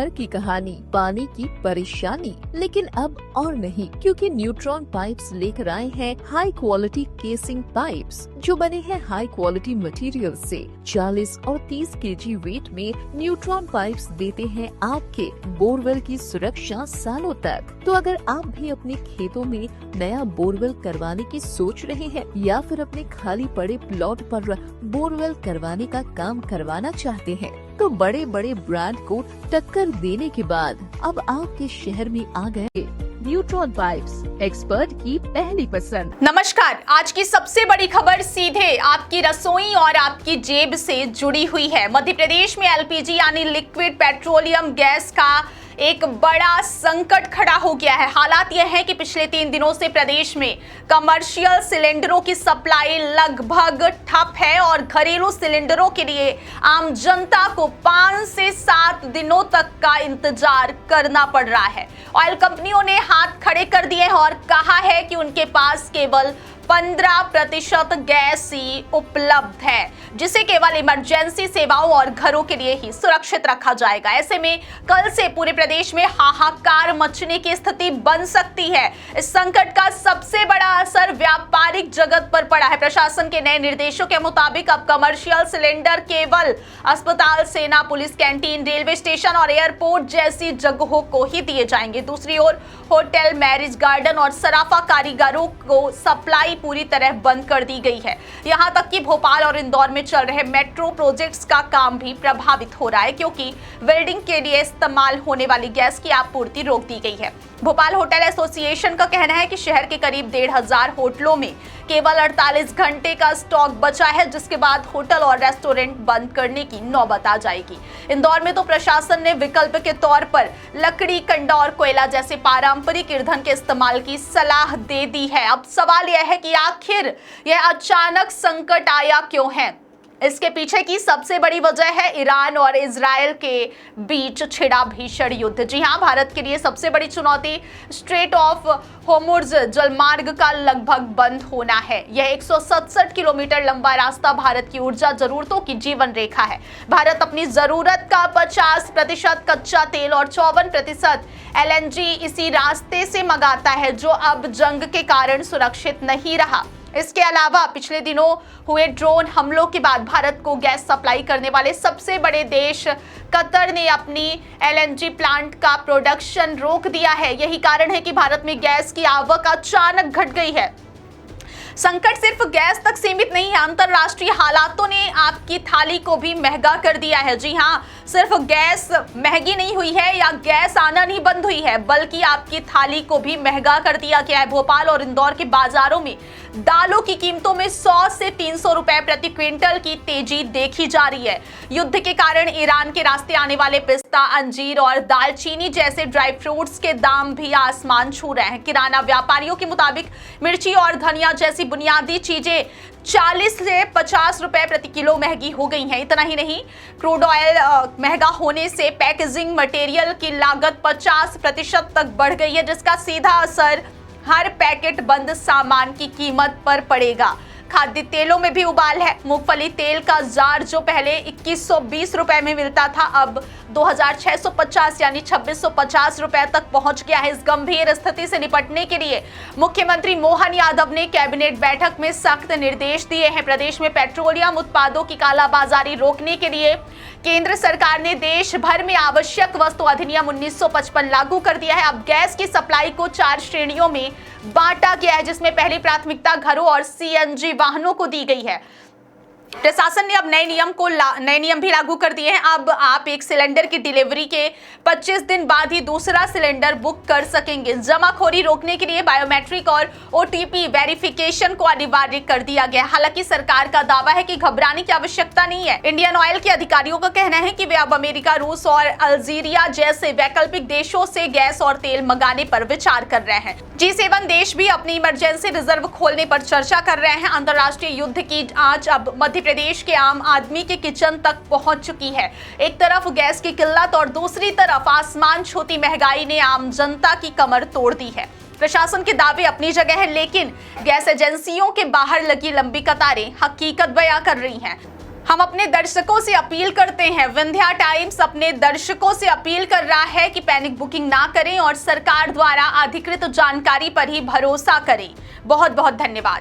घर की कहानी, पानी की परेशानी। लेकिन अब और नहीं, क्योंकि न्यूट्रॉन पाइप्स लेकर आए हैं हाई क्वालिटी केसिंग पाइप्स, जो बने हैं हाई क्वालिटी मटेरियल से। 40 और 30 केजी वेट में न्यूट्रॉन पाइप्स देते हैं आपके बोरवेल की सुरक्षा सालों तक। तो अगर आप भी अपने खेतों में नया बोरवेल करवाने की सोच रहे हैं या फिर अपने खाली पड़े प्लॉट पर बोरवेल करवाने का काम करवाना चाहते हैं, तो बड़े बड़े ब्रांड को टक्कर देने के बाद अब आपके शहर में आ गए न्यूट्रॉन पाइप्स, एक्सपर्ट की पहली पसंद। नमस्कार, आज की सबसे बड़ी खबर सीधे आपकी रसोई और आपकी जेब से जुड़ी हुई है। मध्य प्रदेश में एलपीजी यानी लिक्विड पेट्रोलियम गैस का एक बड़ा संकट खड़ा हो गया है। हालात यह है कि पिछले 3 दिनों से प्रदेश में कमर्शियल सिलेंडरों की सप्लाई लगभग ठप है और घरेलू सिलेंडरों के लिए आम जनता को 5 से 7 दिनों तक का इंतजार करना पड़ रहा है। ऑयल कंपनियों ने हाथ खड़े कर दिए हैं और कहा है कि उनके पास केवल 15% गैस ही उपलब्ध है, जिसे केवल इमरजेंसी सेवाओं और घरों के लिए ही सुरक्षित रखा जाएगा। ऐसे में कल से पूरे प्रदेश में हाहाकार मचने की स्थिति बन सकती है। इस संकट का सबसे बड़ा असर व्यापारिक जगत पर पड़ा है। प्रशासन के नए निर्देशों के मुताबिक अब कमर्शियल सिलेंडर केवल अस्पताल, सेना, पुलिस, कैंटीन, रेलवे स्टेशन और एयरपोर्ट जैसी जगहों को ही दिए जाएंगे। दूसरी ओर होटल, मैरिज गार्डन और सराफा कारीगरों को सप्लाई पूरी तरह बंद कर दी गई है। यहां तक कि भोपाल और इंदौर में चल रहे मेट्रो प्रोजेक्ट्स का काम भी प्रभावित हो रहा है, क्योंकि वेल्डिंग के लिए इस्तेमाल होने वाली गैस की आपूर्ति रोक दी गई है। भोपाल होटल एसोसिएशन का कहना है कि शहर के करीब 1,500 होटलों में केवल 48 घंटे का स्टॉक बचा है, जिसके बाद होटल और रेस्टोरेंट बंद करने की नौबत आ जाएगी। इंदौर में तो प्रशासन ने विकल्प के तौर पर लकड़ी, कंडा और कोयला जैसे पारंपरिक ईंधन के इस्तेमाल की सलाह दे दी है। अब सवाल यह है कि आखिर यह अचानक संकट आया क्यों है? इसके पीछे की सबसे बड़ी वजह है ईरान और इजराइल के बीच छिड़ा भीषण युद्ध। जी हां, भारत के लिए सबसे बड़ी चुनौती स्ट्रेट ऑफ होर्मुज़ जलमार्ग का लगभग बंद होना है। यह 167 किलोमीटर लंबा रास्ता भारत की ऊर्जा जरूरतों की जीवन रेखा है। भारत अपनी जरूरत का 50% कच्चा तेल और 54% एलएनजी इसी रास्ते से मंगाता है, जो अब जंग के कारण सुरक्षित नहीं रहा। इसके अलावा पिछले दिनों हुए ड्रोन हमलों के बाद भारत को गैस सप्लाई करने वाले सबसे बड़े देश कतर ने अपनी एलएनजी प्लांट का प्रोडक्शन रोक दिया है। यही कारण है कि भारत में गैस की आवक अचानक घट गई है। संकट सिर्फ गैस तक सीमित नहीं है, अंतरराष्ट्रीय हालातों ने आपकी थाली को भी महंगा कर दिया है। जी हां, सिर्फ गैस महंगी नहीं हुई है या गैस आना नहीं बंद हुई है, बल्कि आपकी थाली को भी महंगा कर दिया गया है। भोपाल और इंदौर के बाजारों में दालों की कीमतों में 100 से 300 रुपए प्रति क्विंटल की तेजी देखी जा रही है। युद्ध के कारण ईरान के रास्ते आने वाले पिस्ता, अंजीर और दालचीनी जैसे ड्राई फ्रूट्स के दाम भी आसमान छू रहे हैं। किराना व्यापारियों के मुताबिक मिर्ची और धनिया जैसी बुनियादी चीजें 40 से 50 रुपए प्रति किलो महंगी हो गई हैं। इतना ही नहीं, क्रूड ऑयल महंगा होने से पैकेजिंग मटेरियल की लागत 50% तक बढ़ गई है, जिसका सीधा असर हर पैकेट बंद सामान की कीमत पर पड़ेगा। खाद्य तेलों में भी उबाल है। मूंगफली तेल का जार जो पहले 2120 रुपए में मिलता था, अब 2650 यानी 2650 रुपए तक पहुंच गया है। इस गंभीर स्थिति से निपटने के लिए मुख्यमंत्री मोहन यादव ने कैबिनेट बैठक में सख्त निर्देश दिए हैं। प्रदेश में पेट्रोलियम उत्पादों की कालाबाजारी रोकने के लिए केंद्र सरकार ने देश भर में आवश्यक वस्तु अधिनियम 1955 लागू कर दिया है। अब गैस की सप्लाई को 4 श्रेणियों में बांटा गया है, जिसमें पहली प्राथमिकता घरों और सीएनजी वाहनों को दी गई है। प्रशासन ने अब नए नियम भी लागू कर दिए हैं। अब आप एक सिलेंडर की डिलीवरी के 25 दिन बाद ही दूसरा सिलेंडर बुक कर सकेंगे। जमाखोरी रोकने के लिए बायोमेट्रिक और ओटीपी वेरिफिकेशन को अनिवार्य कर दिया गया। हालांकि सरकार का दावा है कि घबराने की आवश्यकता नहीं है। इंडियन ऑयल के अधिकारियों का कहना है कि वे अब अमेरिका, रूस और अल्जीरिया जैसे वैकल्पिक देशों से गैस और तेल मंगाने पर विचार कर रहे हैं। G7 देश भी अपनी इमरजेंसी रिजर्व खोलने पर चर्चा कर रहे हैं। अंतर्राष्ट्रीय युद्ध की आंच अब मध्य प्रदेश के आम आदमी के किचन तक पहुंच चुकी है। एक तरफ गैस की किल्लत और दूसरी तरफ आसमान छूती महंगाई ने आम जनता की कमर तोड़ दी है। प्रशासन के दावे अपनी जगह है, लेकिन गैस एजेंसियों के बाहर लगी लंबी कतारें हकीकत बयां कर रही हैं। हम अपने दर्शकों से अपील करते हैं, विंध्या टाइम्स अपने दर्शकों से अपील कर रहा है कि पैनिक बुकिंग ना करें और सरकार द्वारा अधिकृत जानकारी पर ही भरोसा करें। बहुत बहुत धन्यवाद।